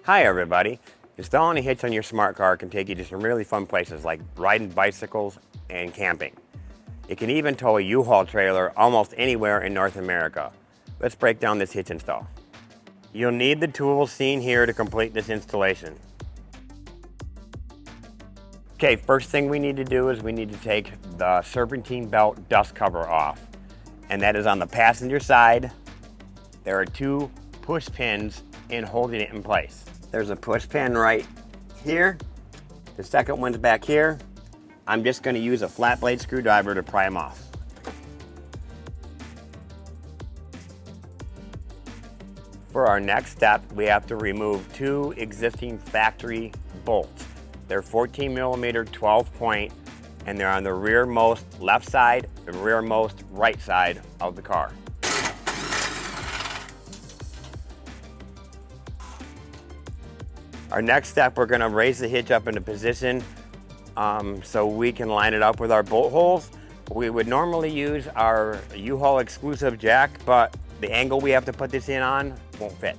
Hi everybody. Installing a hitch on your smart car can take you to some really fun places like riding bicycles and camping. It can even tow a U-Haul trailer almost anywhere in North America. Let's break down this hitch install. You'll need the tools seen here to complete this installation. Okay, first thing we need to do is we need to take the serpentine belt dust cover off. And that is on the passenger side. There are two push pins in holding it in place. There's a push pin right here. The second one's back here. I'm just going to use a flat blade screwdriver to pry them off. For our next step, we have to remove two existing factory bolts. They're 14mm 12 point, and they're on the rearmost left side and rearmost right side of the car. Our next step, we're going to raise the hitch up into position so we can line it up with our bolt holes. We would normally use our U-Haul exclusive jack, but the angle we have to put this in on won't fit.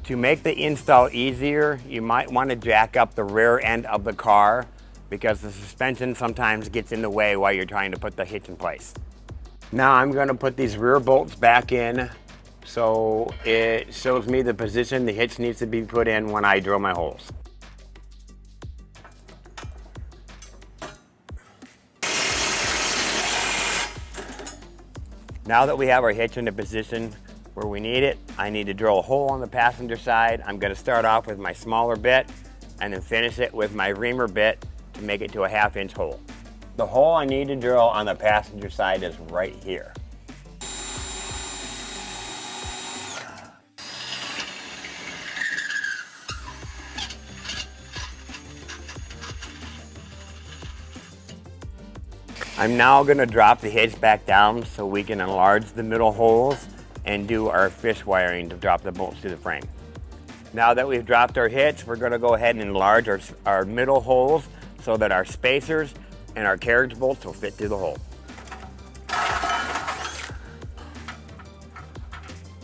To make the install easier, you might want to jack up the rear end of the car because the suspension sometimes gets in the way while you're trying to put the hitch in place. Now I'm going to put these rear bolts back in so it shows me the position the hitch needs to be put in when I drill my holes. Now that we have our hitch in the position where we need it, I need to drill a hole on the passenger side. I'm going to start off with my smaller bit and then finish it with my reamer bit to make it to a 1/2 inch hole. The hole I need to drill on the passenger side is right here. I'm now going to drop the hitch back down so we can enlarge the middle holes and do our fish wiring to drop the bolts to the frame. Now that we've dropped our hitch, we're going to go ahead and enlarge our middle holes so that our spacers and our carriage bolts will fit through the hole.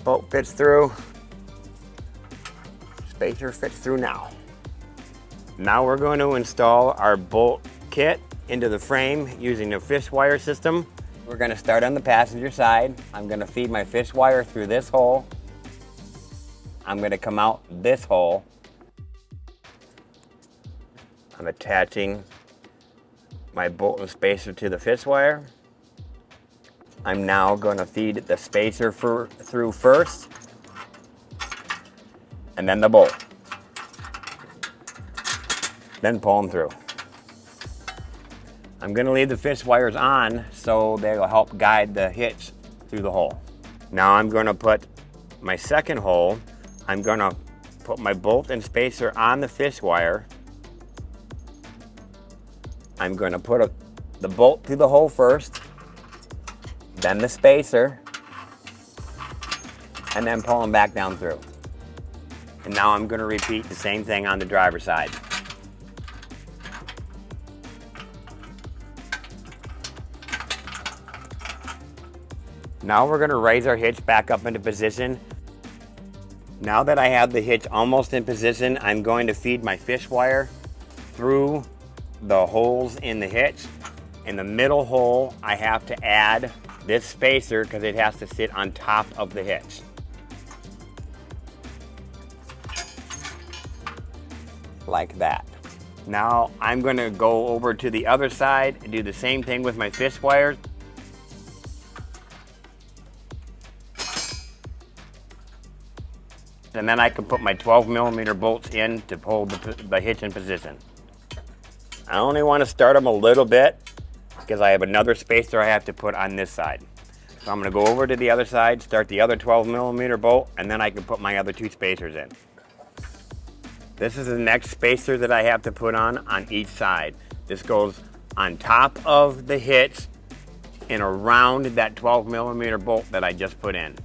Bolt fits through, spacer fits through now. Now we're going to install our bolt kit into the frame using the fish wire system. We're going to start on the passenger side. I'm going to feed my fish wire through this hole. I'm going to come out this hole. I'm attaching my bolt and spacer to the fish wire. I'm now going to feed the spacer through first, and then the bolt. Then pull them through. I'm going to leave the fish wires on so they'll help guide the hitch through the hole. Now I'm going to put my second hole. I'm going to put my bolt and spacer on the fish wire. I'm going to put the bolt through the hole first, then the spacer, and then pull them back down through. And now I'm going to repeat the same thing on the driver's side. Now we're going to raise our hitch back up into position. Now that I have the hitch almost in position, I'm going to feed my fish wire through the holes in the hitch. In the middle hole, I have to add this spacer because it has to sit on top of the hitch. Like that. Now I'm going to go over to the other side and do the same thing with my fish wires. And then I can put my 12mm bolts in to hold the hitch in position. I only want to start them a little bit because I have another spacer I have to put on this side. So I'm going to go over to the other side, start the other 12mm bolt, and then I can put my other two spacers in. This is the next spacer that I have to put on each side. This goes on top of the hitch and around that 12mm bolt that I just put in.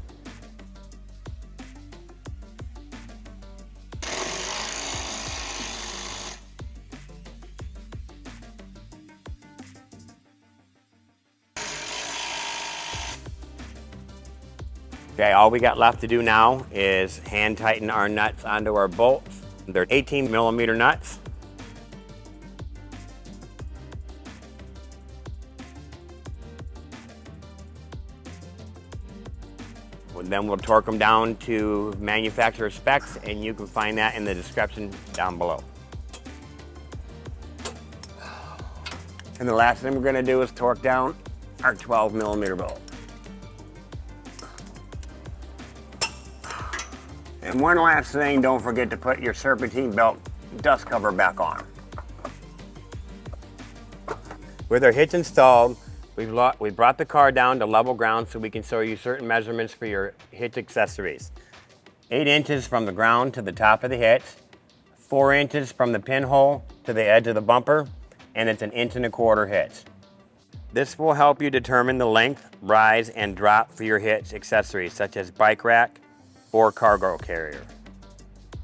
Okay, all we got left to do now is hand tighten our nuts onto our bolts. They're 18mm nuts. Then we'll torque them down to manufacturer specs, and you can find that in the description down below. And the last thing we're going to do is torque down our 12mm bolt. And one last thing, don't forget to put your serpentine belt dust cover back on. With our hitch installed, we brought the car down to level ground so we can show you certain measurements for your hitch accessories. 8 inches from the ground to the top of the hitch, 4 inches from the pinhole to the edge of the bumper, and it's an 1.25 inch hitch. This will help you determine the length, rise, and drop for your hitch accessories such as bike rack or cargo carrier.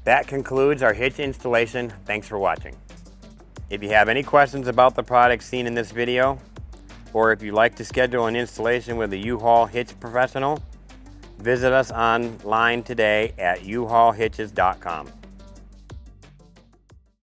That concludes our hitch installation. Thanks for watching. If you have any questions about the products seen in this video, or if you'd like to schedule an installation with a U-Haul Hitch Professional, visit us online today at uhaulhitches.com.